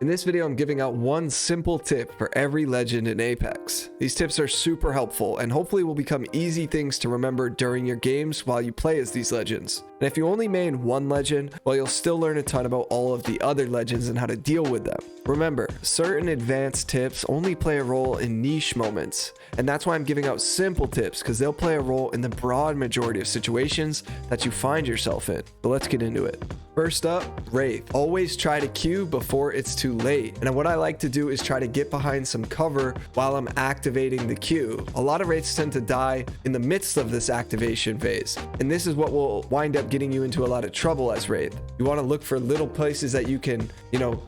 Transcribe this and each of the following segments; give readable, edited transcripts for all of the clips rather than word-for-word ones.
In this video, I'm giving out one simple tip for every legend in Apex. These tips are super helpful and hopefully will become easy things to remember during your games while you play as these legends. And if you only main one legend, well, you'll still learn a ton about all of the other legends and how to deal with them. Remember, certain advanced tips only play a role in niche moments, and that's why I'm giving out simple tips, because they'll play a role in the broad majority of situations that you find yourself in. But let's get into it. First up, Wraith. Always try to queue before it's too late. And what I like to do is try to get behind some cover while I'm activating the queue. A lot of Wraiths tend to die in the midst of this activation phase, and this is what will wind up getting you into a lot of trouble as Wraith. You want to look for little places that you can,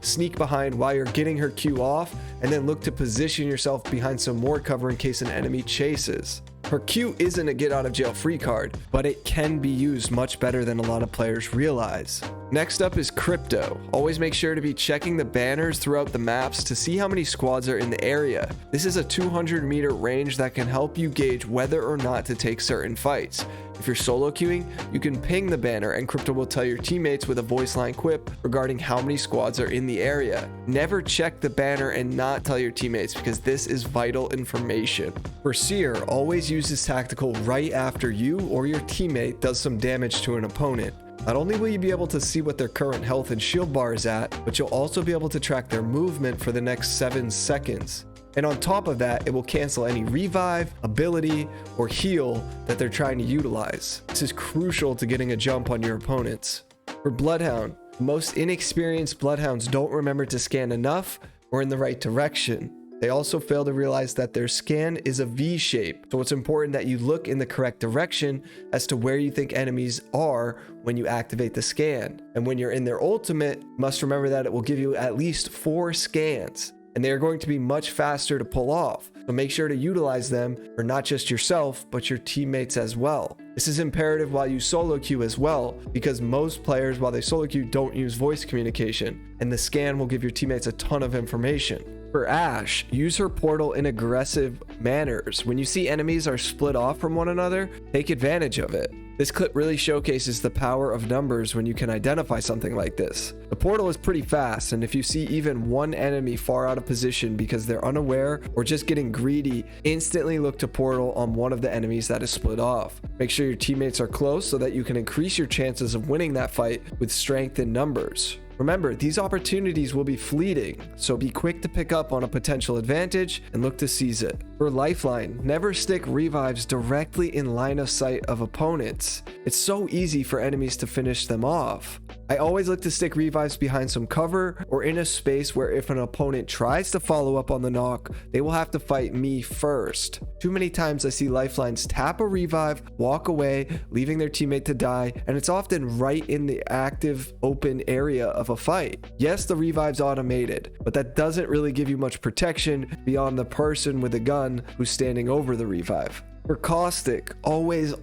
sneak behind while you're getting her queue off, and then look to position yourself behind some more cover in case an enemy chases. Her Q isn't a get out of jail free card, but it can be used much better than a lot of players realize. Next up is Crypto. Always make sure to be checking the banners throughout the maps to see how many squads are in the area. This is a 200-meter range that can help you gauge whether or not to take certain fights. If you're solo queuing, you can ping the banner and Crypto will tell your teammates with a voice line quip regarding how many squads are in the area. Never check the banner and not tell your teammates, because this is vital information. For Seer, always use this tactical right after you or your teammate does some damage to an opponent. Not only will you be able to see what their current health and shield bar is at, but you'll also be able to track their movement for the next 7 seconds. And on top of that, it will cancel any revive, ability, or heal that they're trying to utilize. This is crucial to getting a jump on your opponents. For Bloodhound, most inexperienced Bloodhounds don't remember to scan enough or in the right direction. They also fail to realize that their scan is a V shape, so it's important that you look in the correct direction as to where you think enemies are when you activate the scan. And when you're in their ultimate, you must remember that it will give you at least 4 scans, and they are going to be much faster to pull off. So make sure to utilize them for not just yourself, but your teammates as well. This is imperative while you solo queue as well, because most players, while they solo queue, don't use voice communication, and the scan will give your teammates a ton of information. For Ashe, use her portal in aggressive manners. When you see enemies are split off from one another, take advantage of it. This clip really showcases the power of numbers when you can identify something like this. The portal is pretty fast, and if you see even one enemy far out of position because they're unaware or just getting greedy, instantly look to portal on one of the enemies that is split off. Make sure your teammates are close so that you can increase your chances of winning that fight with strength in numbers. Remember, these opportunities will be fleeting, so be quick to pick up on a potential advantage and look to seize it. For Lifeline, never stick revives directly in line of sight of opponents. It's so easy for enemies to finish them off. I always look to stick revives behind some cover or in a space where if an opponent tries to follow up on the knock, they will have to fight me first. Too many times I see Lifelines tap a revive, walk away, leaving their teammate to die, and it's often right in the active open area of a fight. Yes, the revive's automated, but that doesn't really give you much protection beyond the person with a gun who's standing over the revive. For Caustic, always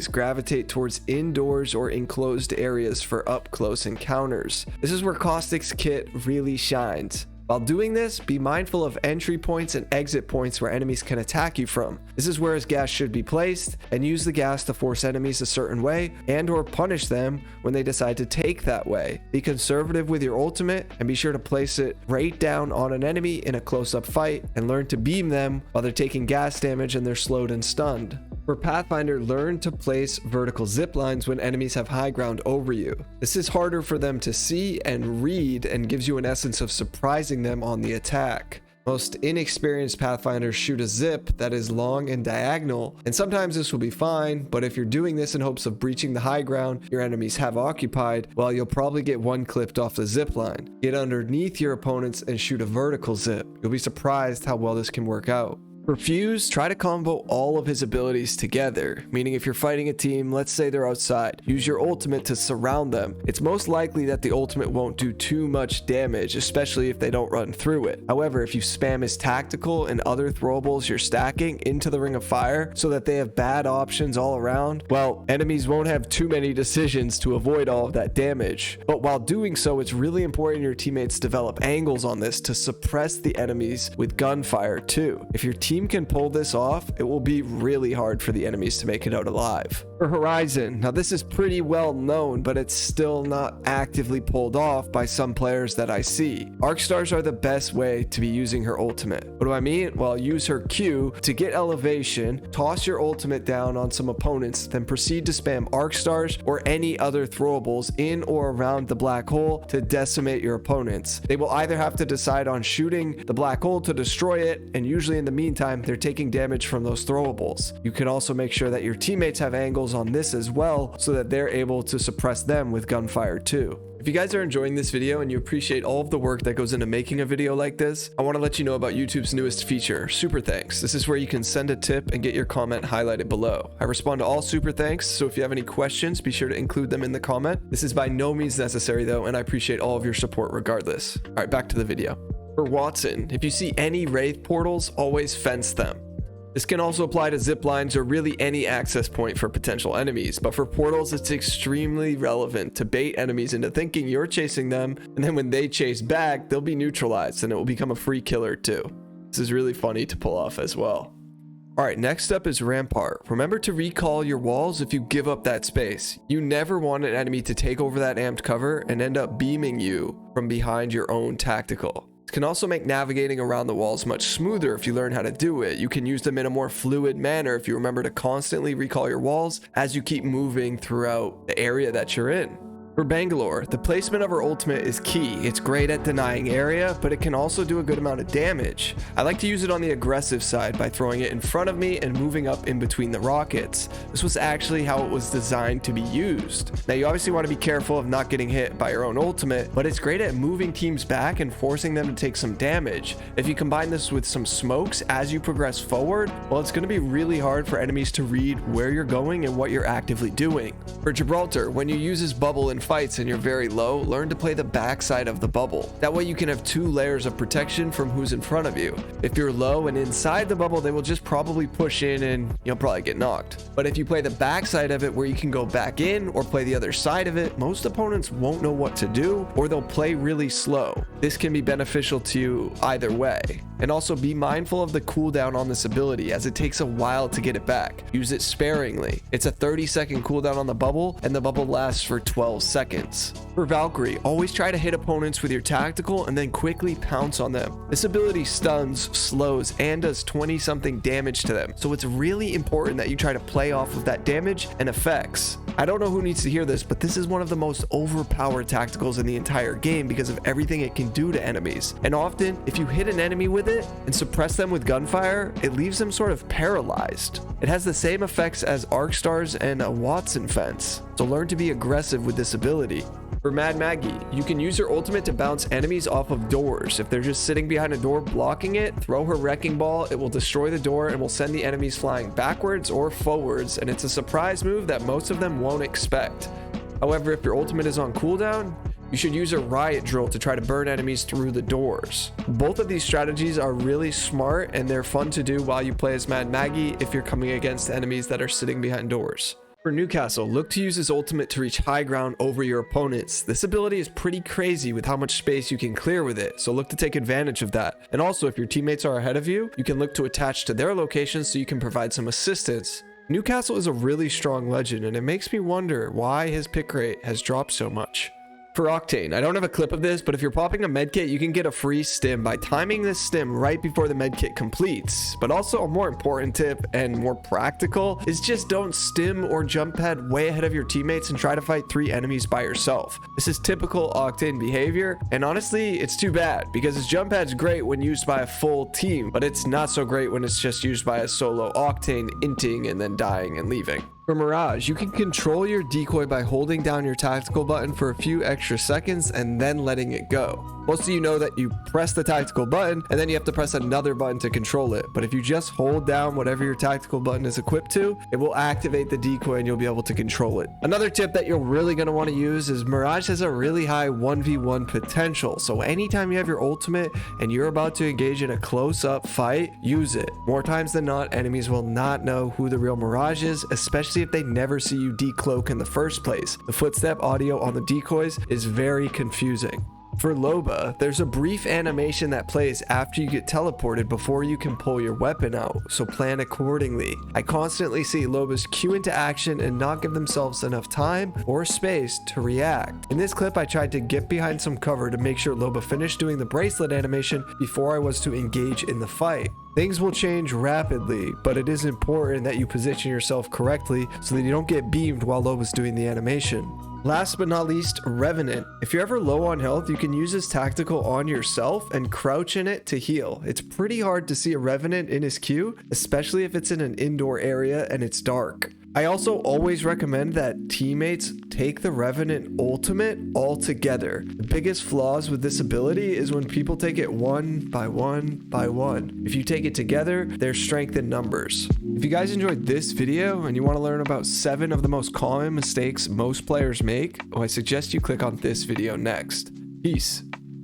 gravitate towards indoors or enclosed areas for up-close encounters. This is where Caustic's kit really shines. While doing this, be mindful of entry points and exit points where enemies can attack you from. This is where his gas should be placed, and use the gas to force enemies a certain way and or punish them when they decide to take that way. Be conservative with your ultimate and be sure to place it right down on an enemy in a close-up fight, and learn to beam them while they're taking gas damage and they're slowed and stunned. For Pathfinder, learn to place vertical zip lines when enemies have high ground over you. This is harder for them to see and read and gives you an essence of surprising them on the attack. Most inexperienced Pathfinders shoot a zip that is long and diagonal, and sometimes this will be fine, but if you're doing this in hopes of breaching the high ground your enemies have occupied, well, you'll probably get one clipped off the zip line. Get underneath your opponents and shoot a vertical zip. You'll be surprised how well this can work out. For Fuse, try to combo all of his abilities together, meaning if you're fighting a team, let's say they're outside, use your ultimate to surround them. It's most likely that the ultimate won't do too much damage, especially if they don't run through it. However, if you spam his tactical and other throwables you're stacking into the ring of fire so that they have bad options all around, well, enemies won't have too many decisions to avoid all of that damage. But while doing so, it's really important your teammates develop angles on this to suppress the enemies with gunfire too. If your team team can pull this off, it will be really hard for the enemies to make it out alive. For Horizon, now this is pretty well known, but it's still not actively pulled off by some players that I see. Arc Stars are the best way to be using her ultimate. What do I mean? Well, use her Q to get elevation, toss your ultimate down on some opponents, then proceed to spam Arc Stars or any other throwables in or around the black hole to decimate your opponents. They will either have to decide on shooting the black hole to destroy it, and usually in the meantime, they're taking damage from those throwables. You can also make sure that your teammates have angles on this as well so that they're able to suppress them with gunfire too. If you guys are enjoying this video and you appreciate all of the work that goes into making a video like this, I want to let you know about YouTube's newest feature, Super Thanks. This is where you can send a tip and get your comment highlighted below. I respond to all Super Thanks, so if you have any questions, be sure to include them in the comment. This is by no means necessary though, and I appreciate all of your support regardless. All right, back to the video. For Watson, if you see any Wraith portals, always fence them. This can also apply to zip lines or really any access point for potential enemies, but for portals it's extremely relevant to bait enemies into thinking you're chasing them, and then when they chase back, they'll be neutralized and it will become a free killer too. This is really funny to pull off as well. Alright, next up is Rampart. Remember to recall your walls if you give up that space. You never want an enemy to take over that amped cover and end up beaming you from behind your own tactical. Can also make navigating around the walls much smoother if you learn how to do it. You can use them in a more fluid manner if you remember to constantly recall your walls as you keep moving throughout the area that you're in. For Bangalore, the placement of her ultimate is key. It's great at denying area, but it can also do a good amount of damage. I like to use it on the aggressive side by throwing it in front of me and moving up in between the rockets. This was actually how it was designed to be used. Now you obviously want to be careful of not getting hit by your own ultimate, but it's great at moving teams back and forcing them to take some damage. If you combine this with some smokes as you progress forward, well, it's going to be really hard for enemies to read where you're going and what you're actively doing. For Gibraltar, when you use his bubble in fights and you're very low, learn to play the backside of the bubble. That way you can have two layers of protection from who's in front of you. If you're low and inside the bubble, they will just probably push in and you'll probably get knocked. But if you play the backside of it where you can go back in or play the other side of it, most opponents won't know what to do or they'll play really slow. This can be beneficial to you either way. And also be mindful of the cooldown on this ability as it takes a while to get it back. Use it sparingly. It's a 30-second cooldown on the bubble and the bubble lasts for 12 seconds. For Valkyrie, always try to hit opponents with your tactical and then quickly pounce on them. This ability stuns, slows, and does 20-something damage to them. So it's really important that you try to play off of that damage and effects. I don't know who needs to hear this, but this is one of the most overpowered tacticals in the entire game because of everything it can do to enemies. And often, if you hit an enemy with it and suppress them with gunfire, it leaves them sort of paralyzed. It has the same effects as Arc Stars and a Watson fence, so learn to be aggressive with this ability. For Mad Maggie, you can use her ultimate to bounce enemies off of doors. If they're just sitting behind a door blocking it, throw her wrecking ball, it will destroy the door and will send the enemies flying backwards or forwards, and it's a surprise move that most of them won't expect. However, if your ultimate is on cooldown, you should use a riot drill to try to burn enemies through the doors. Both of these strategies are really smart and they're fun to do while you play as Mad Maggie if you're coming against enemies that are sitting behind doors. For Newcastle, look to use his ultimate to reach high ground over your opponents. This ability is pretty crazy with how much space you can clear with it, so look to take advantage of that. And also, if your teammates are ahead of you, you can look to attach to their location so you can provide some assistance. Newcastle is a really strong legend, and it makes me wonder why his pick rate has dropped so much. For Octane, I don't have a clip of this, but if you're popping a medkit, you can get a free stim by timing this stim right before the medkit completes. But also a more important tip and more practical is just don't stim or jump pad way ahead of your teammates and try to fight 3 enemies by yourself. This is typical Octane behavior, and honestly, it's too bad because his jump pad's great when used by a full team, but it's not so great when it's just used by a solo Octane inting and then dying and leaving. For Mirage, you can control your decoy by holding down your tactical button for a few extra seconds and then letting it go. Most of you know that you press the tactical button and then you have to press another button to control it. But if you just hold down whatever your tactical button is equipped to, it will activate the decoy and you'll be able to control it. Another tip that you're really going to want to use is Mirage has a really high 1v1 potential. So anytime you have your ultimate and you're about to engage in a close-up fight, use it. More times than not, enemies will not know who the real Mirage is, especially if they never see you decloak in the first place. The footstep audio on the decoys is very confusing. For Loba, there's a brief animation that plays after you get teleported before you can pull your weapon out, so plan accordingly. I constantly see Lobas queue into action and not give themselves enough time or space to react. In this clip, I tried to get behind some cover to make sure Loba finished doing the bracelet animation before I was to engage in the fight. Things will change rapidly, but it is important that you position yourself correctly so that you don't get beamed while Loba's doing the animation. Last but not least, Revenant. If you're ever low on health, you can use this tactical on yourself and crouch in it to heal. It's pretty hard to see a Revenant in his queue, especially if it's in an indoor area and it's dark. I also always recommend that teammates take the Revenant ultimate all together. The biggest flaws with this ability is when people take it one by one by one. If you take it together, there's strength in numbers. If you guys enjoyed this video and you want to learn about 7 of the most common mistakes most players make, I suggest you click on this video next. Peace.